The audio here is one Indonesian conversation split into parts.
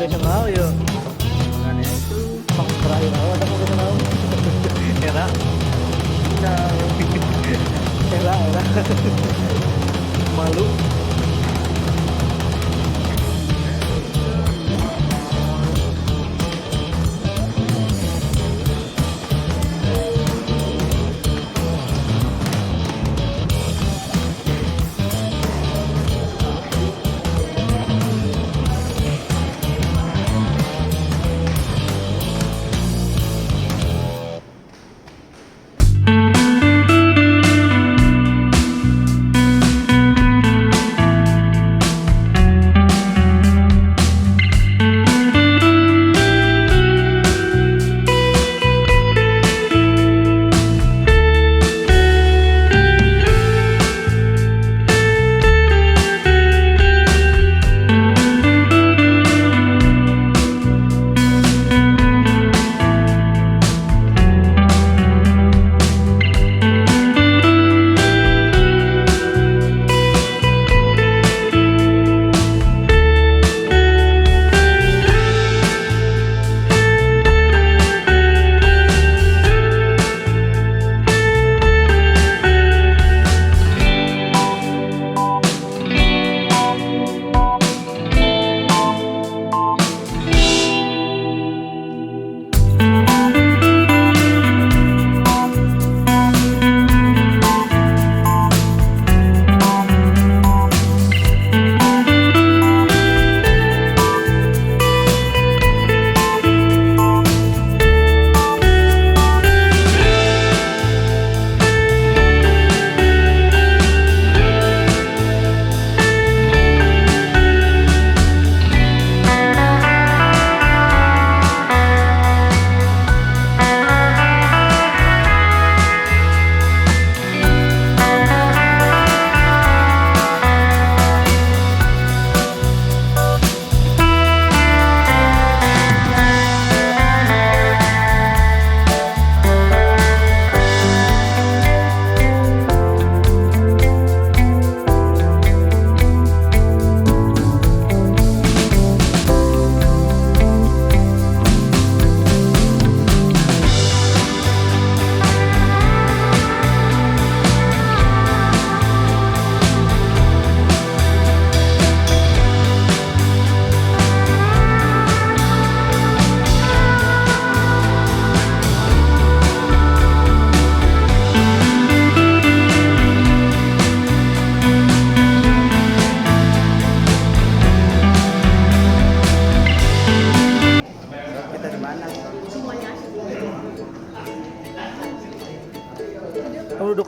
profesional yuk. Makanya itu terakhir ada profesional. Era. Era. Malu.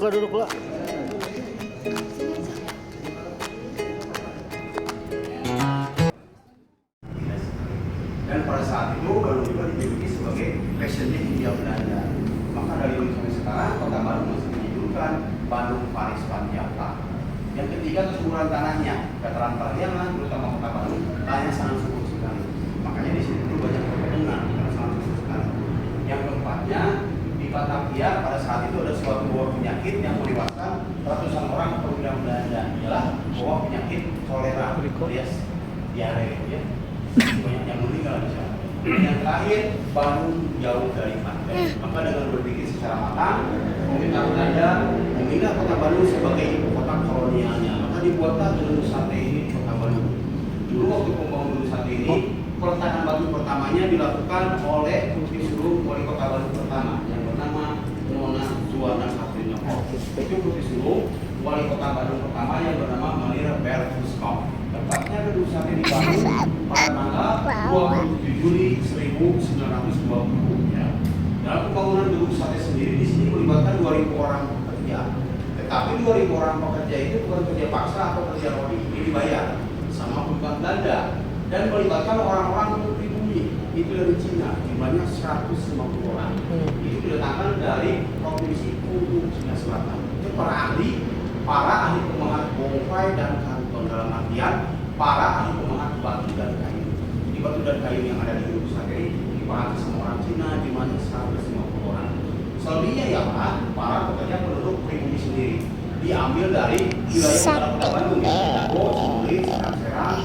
Duduklah. Dan pada saat itu Bandung juga dijuluki sebagai fashionnya Hindia Belanda. Maka dari dulu sampai sekarang kota Bandung masih dijulukan Bandung Paris Panjaka. Yang ketiga, kesuburan tanahnya, dataran Pariangan, terutama kota Bandung, tanahnya sangat subur sekali. Makanya di sini itu banyak pepohonan karena sangat subur sekali. Yang keempatnya, di Batavia pada saat itu ada suatu wabah penyakit yang melibatkan ratusan orang perwira Belanda, ialah wabah penyakit kolera alias diare, ya. Banyak yang meninggal di sana. Yang terakhir, Bandung jauh dari pantai. Maka dengan berpikir secara matang, pemerintah Belanda memilih kota Bandung sebagai ibu kota kolonialnya. Maka dibuatlah gedung sate ini di kota Bandung. Dulu waktu pembangunan gedung sate ini, peletakan batu pertamanya dilakukan oleh disuruh wali kota Bandung pertama yang bernama Nona Juana Katrina Koch. Itu disuruh wali kota Bandung pertama yang bernama Manira Bertus Koch. Tepatnya gedung sate dibangun pada tanggal 27 Juli 1920 ya. Dalam pembangunan gedung sate sendiri di sini melibatkan 2.000 orang pekerja. Tetapi 2.000 orang pekerja itu bukan kerja paksa atau kerja rodi, ini dibayar sama pemerintah Belanda dan melibatkan orang-orang pribumi itu dari Cina, jumlahnya 150 orang. Itu didatangkan dari provinsi Hubei Cina Selatan. Itu para ahli pemahat bongkai dan kanton, dalam artian para ahli pemahat batu dan kayu. Di batu dan kayu yang ada di gedung sate ini dipahat sama orang Cina, di mana 150 orang. Selebihnya ya Pak, para pekerja penduduk pribumi sendiri diambil dari wilayah Kota Bandung, ya, Dago, Ciumbuleuit, Serang-Serang,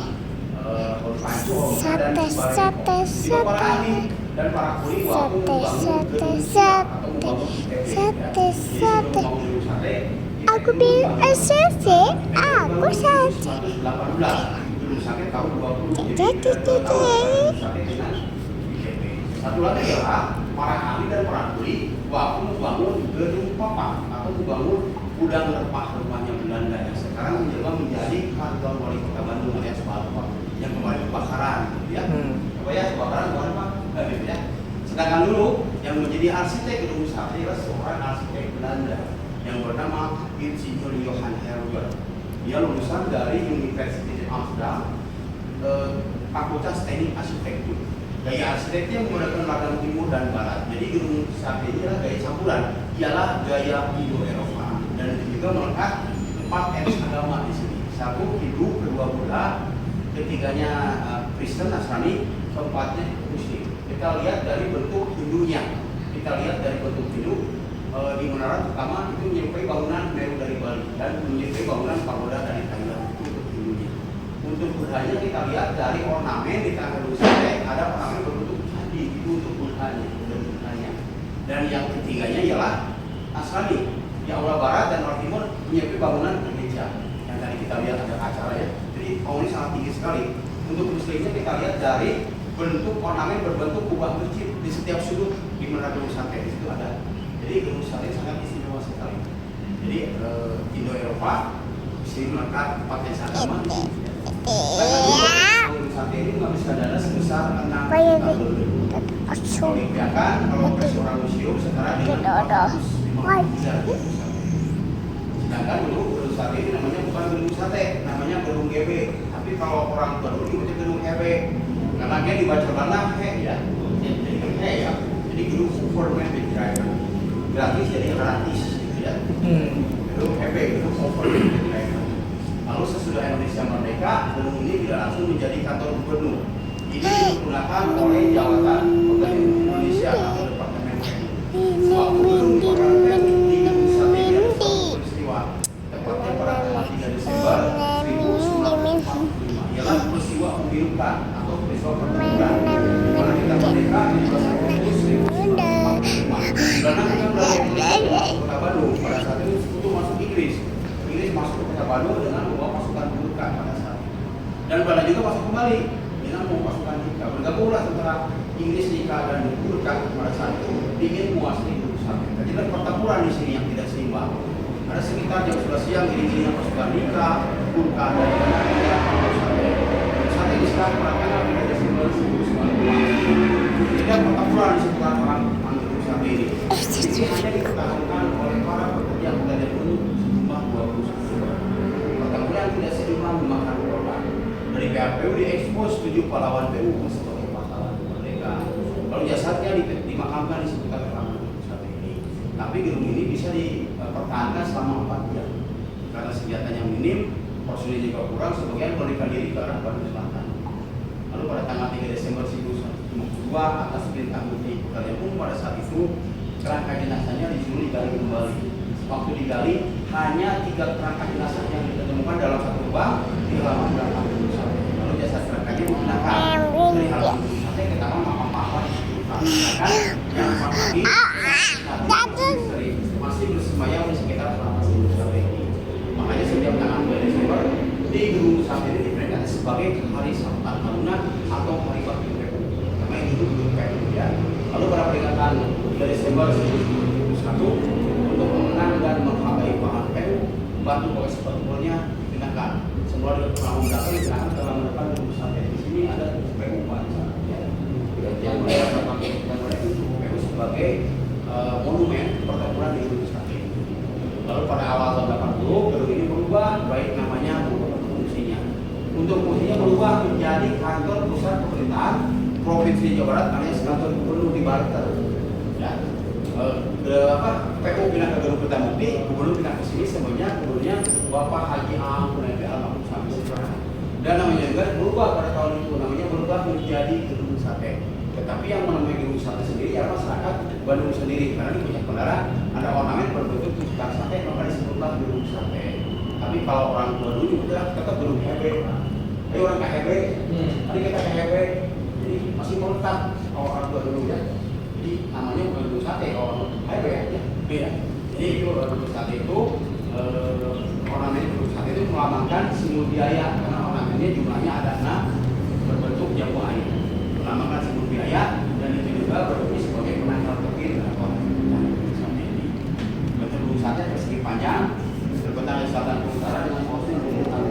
Pancur, dan dan Cibarengkok. Jika para ahli dan para kuli waktu membangun gedung siap atau membangun ITB, ya. Jadi sebelum membangun gedung sate, Aku bilang sate, aku sate. 1918 gedung sate tahun 20. Jadi, gedung sate dengan ITB. Satu lagi adalah para ahli dan para kuli waktu membangun gedung papak atau membangun gudang rempah rumahnya Belanda yang sekarang menjelma menjadi kantor wali kota Bandung alias Balpak yang kemarin kebakaran, gitu ya. Apa ya kebakaran kemarin Pak? Gitu ya. Sedangkan dulu yang menjadi arsitek gedung sate adalah seorang arsitek Belanda yang bernama Insinyur Johan Herber. Dia lulusan dari Universitas Amsterdam, Fakultas Teknik Arsitektur. Gaya arsiteknya menggunakan ragam timur dan barat. Jadi gedung sate ini adalah gaya campuran, ialah gaya Indo-Eropa. Dan itu juga melekat 4 etnis agama di sini. Satu Hindu, kedua Buddha, ketiganya Kristen, Nasrani, keempatnya Muslim. Kita lihat dari bentuk Hindunya. Kita lihat dari bentuk Hindu di menara pertama itu menyerupai bangunan Meru dari Bali dan menyerupai bangunan pagoda dari Thailand. Untuk Hindunya. Untuk Buddhanya kita lihat dari ornamen di tengah gedung sate ada ornamen berbentuk candi, itu untuk Buddhanya. Dan yang ketiganya ialah Nasrani. Di aula barat dan aula timur menyerupai bangunan gereja yang tadi kita lihat ada acara ya. Jadi bangunannya sangat tinggi sekali. Untuk Muslimnya kita lihat dari bentuk ornamen berbentuk kubah masjid di setiap sudut di menara gedung sate di situ ada. Jadi gedung sate sangat istimewa sekali. Jadi Indo-Eropa Muslim melekat 4 etnis agama di sini. Gedung sate ini menghabiskan dana sebesar 6 juta lebih. Kalau dibiarkan kalau restoran museum setara dengan 450 sedangkan dulu gedung sate ini namanya bukan gedung sate, namanya gedung GB. Tapi kalau orang tua dulu itu gedung GB karena dia dibaca Belanda he ya, jadi he ya, jadi gedung overmatic driver gratis jadi gratis gitu ya. Gedung GB, gedung overmatic driver. Lalu sesudah Indonesia merdeka, gedung ini tidak langsung menjadi kantor gubernur. Ini digunakan oleh jawatan pegawai Indonesia atau Departemen Teknik. Suatu gedung merupakan di gedung sate ini ada suatu peristiwa. Tepatnya pada tanggal 3 Desember 1945. Ialah peristiwa pembirukan atau peristiwa pertempuran. Di mana kita merdeka di 12 Agustus 1945. Karena kita berada di Kota Bandung pada saat itu sekutu masuk Inggris. Inggris masuk ke Kota Bandung dengan membawa pasukan pembirukan pada saat itu. Dan Belanda juga masuk kembali dengan membawa pasukan Nika. Bergabunglah antara Inggris Nika dan Gurkha pada saat itu ingin menguasai gedung sate. Jadi ada pertempuran di sini yang tidak seimbang. Ada sekitar jam 11 siang diri-dirinya pasukan Nika, Gurkha dan gedung sate. Sate diserang perangkat pada Desember 1945. Jadi ada pertempuran di sekitar orang gedung sate ini. Ini hanya dipertahankan oleh para pekerja buruh sejumlah 21. Pertempuran tidak seimbang memakan korban. Dari PHPU diekspos 7 pahlawan PU sebagai pahlawan kemerdekaan. Lalu jasadnya dimakamkan di sekitar gedung sate ini. Tapi gedung ini bisa dipertahankan selama 4 jam karena senjatanya minim, personil juga kurang, sebagian melarikan diri ke arah Bandung Selatan. Lalu pada tanggal 3 Desember 1952 atas perintah Menteri Pekerjaan Umum pada saat itu kerangka jenazahnya disuruh digali kembali. Waktu digali hanya 3 kerangka jenazah yang ditemukan dalam satu lubang di halaman belakang gedung sate. Lalu jasad kerangkanya menggunakan dari halaman gedung sate ke taman makam pahlawan yang satu lagi masih bersemayam di sekitar selama gedung sate ini. Makanya setiap tanggal 2 Desember di gedung sate ini diperingati sebagai Hari Sabta Tahunan atau Hari Bakti PU. Karena ini gedung PU ya. Lalu pada peringatan 3 Desember 1971 untuk mengenang dan menghargai para PU, batu bekas pertemuannya dipindahkan. Semua dengan perahu belakang dipindahkan ke dalam depan gedung sate. Di sini ada PU bangsa ya. Yang mereka pakai PU sebagai monumen pertempuran di gedung sate. Lalu pada awal tahun 80 gedung ini berubah baik namanya maupun fungsinya. Untuk fungsinya berubah menjadi kantor pusat pemerintahan Provinsi Jawa Barat alias kantor gubernur di Banten. Ya. PU pindah ke gedung Kertamukti, gubernur pindah ke sini sebenarnya gubernurnya Bapak Haji Ampun almarhum sampai sekarang. Dan namanya juga berubah pada tahun itu, namanya berubah menjadi gedung sate. Tetapi yang menamai gedung sate sendiri adalah masyarakat Bandung sendiri karena di puncak Menara ada ornamen berbentuk tukang sate maka disebutlah gedung sate. Tapi kalau orang tua dulu udah tetap gedung Hebe. Ayo orang ke Hebe, tadi kita ke Hebe, Jadi masih melekat kalau orang tua dulu ya. Jadi namanya bukan dulu sate, kalau highway ya beda. Jadi itu dulu sate itu ornamen dulu sate itu melambangkan simbol biaya karena ornamennya jumlahnya ada 6 berbentuk jamu air. Melambangkan simbol biaya dan itu juga berfungsi sebagai penangkal kebir atau seperti ini. Bentuk dulu sate persegi panjang terbentang di selatan ke utara dengan posisi yang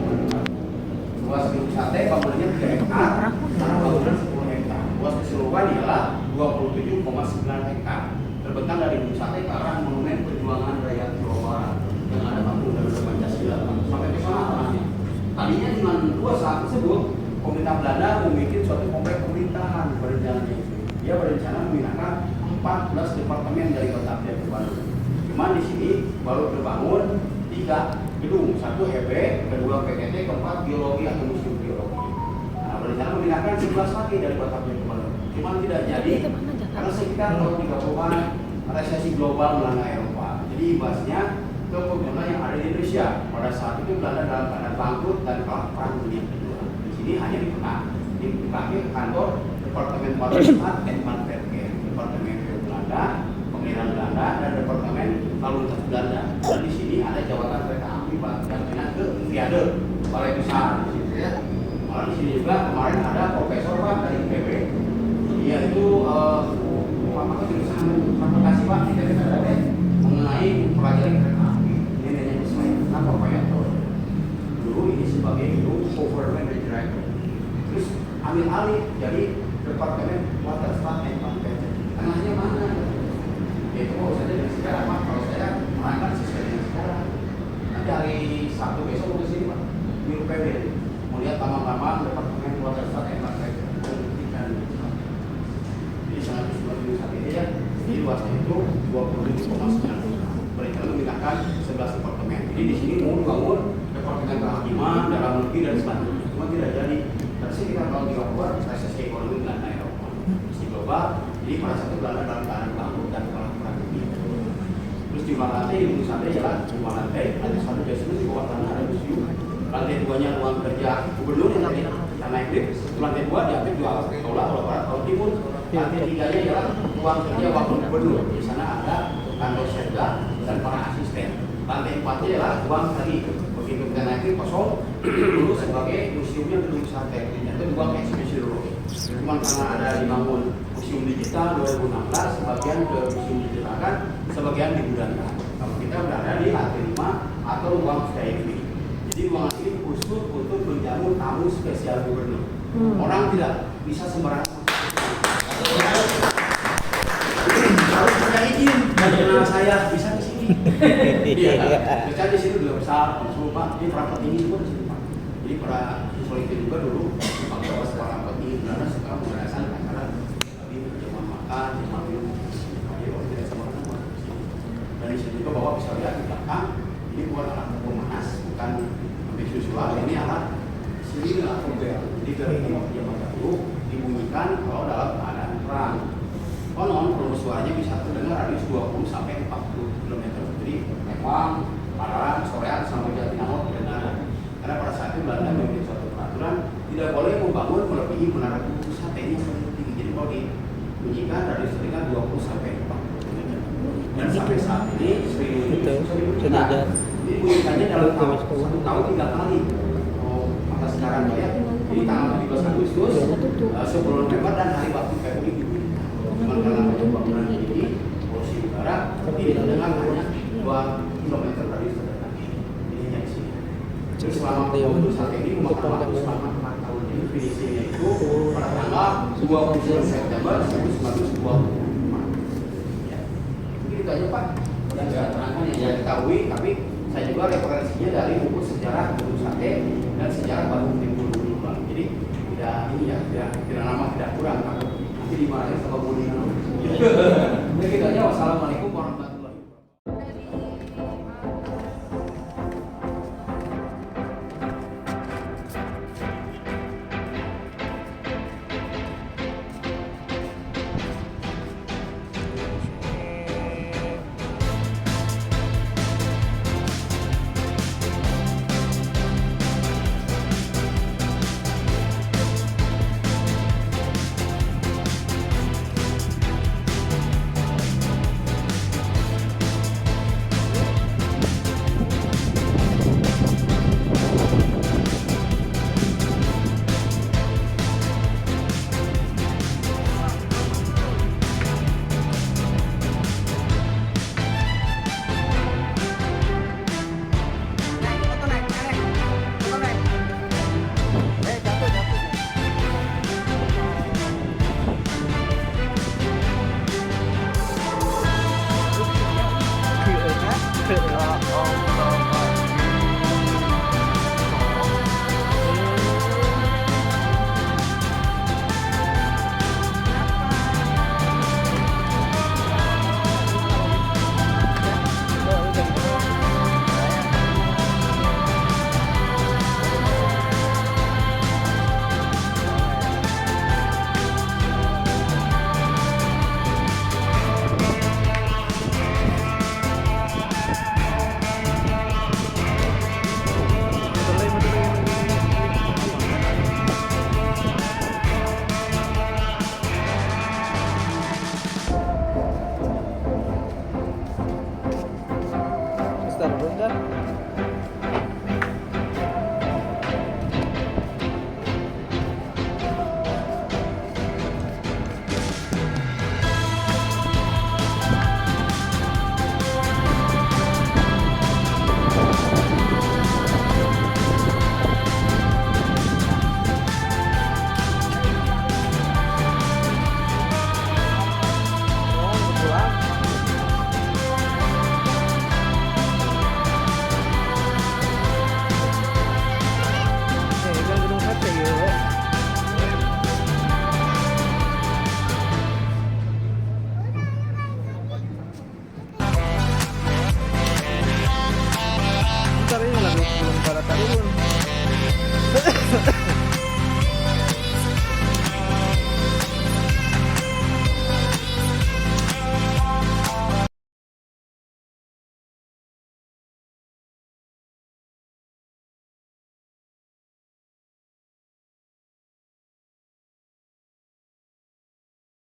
luas gedung sate bangunannya 3 hektar, tanah bangunan 10 hektar. Luas keseluruhan ialah 27,9 hektar. Terbentang dari gedung sate ke arah monumen perjuangan rakyat Jawa Barat yang ada bangku dan Pancasila sampai ke sana tanahnya. Tadinya dengan dua saat tersebut, pemerintah Belanda memiliki suatu kompleks pemerintahan berencananya itu. Dia berencana memindahkan 14 departemen dari kota Abdian ke Bandung. Cuman di sini baru terbangun 3 gedung, 1 HB, kedua PKT, keempat biologi atau museum biologi. Nah, berencana memindahkan 11 lagi dari kota Abdian ke Bandung. Cuman tidak jadi karena sekitar tahun 30-an resesi global melanda Eropa. Jadi imbasnya ke pemerintah yang ada di Indonesia. Pada saat itu Belanda dalam keadaan bangkrut dan kalah perang dunia kedua. Di sini hanya dipakai kantor Departemen Pariwisata dan Manverker, Departemen Belanda, Pengiriman Belanda, dan Departemen Lalu Lintas Belanda. Dan di sini ada jawatan kereta api yang pindah ke Viade, Balai Besar. Di sini ya. Malah di sini juga kemarin ada profesor Pak dari IPB. Dia itu apa jurusan transportasi Pak di TPKD mengenai pelajari kereta api. Ini hanya sesuai apa Pak ya? Dulu ini sebagai gedung government director. Terus ambil alih jadi Departemen Waterstaat and Management. Tengahnya mana? Itu kalau saya dari sekarang Pak, kalau saya merangkak sesuai dengan sekarang. Nanti hari Sabtu besok mau ke sini Pak, di UPB mau lihat taman-taman Departemen Waterstaat and Management. Jadi sangat luas saat ini ya. Di luasnya itu 27,9. Berencana memindahkan 11 departemen. Jadi di sini mau dibangun Departemen Kehakiman, Dalam Negeri dan selanjutnya. Cuma tidak jadi. Terus kita tahun 30-an resesi ekonomi Belanda Eropa. Di global. Jadi pada saat itu Belanda dalam keadaan bangkrut dan kalah perang dunia. Terus jumlah lantai di gedung sate ialah jumlah lantai. Lantai satu biasanya di bawah tanah ada museum. Lantai 2-nya ruang kerja gubernur yang tadi kita naik lift. Lantai 2 diambil dua aula barat, aula timur. Lantai 3-nya ialah ruang kerja wakil gubernur. Di sana ada kantor sekda dan para asisten. Lantai 4-nya ialah ruang tadi. Begitu kita naik lift kosong, dulu sebagai museumnya gedung sate. Itu ruang eksibisi dulu. Cuma karena ada dibangun museum digital 2016, sebagian ke museum digital kan, sebagian digunakan. Kalau kita berada di lantai 5 atau ruang VIP. Jadi ruangan ini khusus untuk menjamu tamu spesial gubernur. Orang tidak bisa sembarangan. Harus punya izin. Bagaimana saya bisa di sini? Iya. Misalnya di sini juga besar, Pak. Ini perangkat tinggi juga di sini Pak. Jadi para siswa itu juga dulu pakai perangkat tinggi Belanda sekarang merayakan acara tadi jemaah makan, jemaah minum. Jadi kalau tidak sembarangan di sini. Dan di sini juga bapak bisa lihat di belakang. Ini bukan alat pemanas, bukan visual. Ini alat sirine atau bel. Jadi dari zaman dahulu dibunyikan kalau dalam keadaan perang. Konon volume suaranya bisa terdengar radius 20 sampai 40 km. Jadi memang Padalarang, Soreang sampai Jatinangor kedengaran. Karena pada saat itu Belanda memiliki suatu peraturan tidak boleh membangun melebihi menara kuku sate ini terlalu tinggi. Jadi kalau dibunyikan radius terdengar 20 sampai 40 km. Dan sampai saat ini sering dengar. Dibunyikannya dalam satu tahun 3 kali. Maka sekarang ya, ini tanggal 17 Agustus, 10 November dan hari waktu Februari dibunyikan. Cuman karena bangunan ini, polusi udara, ini terdengar hanya 2 km radius terdekat. Ini hanya di sini. Jadi selama waktu saat ini memakan waktu selama 4 tahun ini, finishingnya itu pada tanggal 29 September 1925. Ya. Mungkin itu aja Pak yang saya terangkan yang saya ketahui, tapi saya juga referensinya dari buku sejarah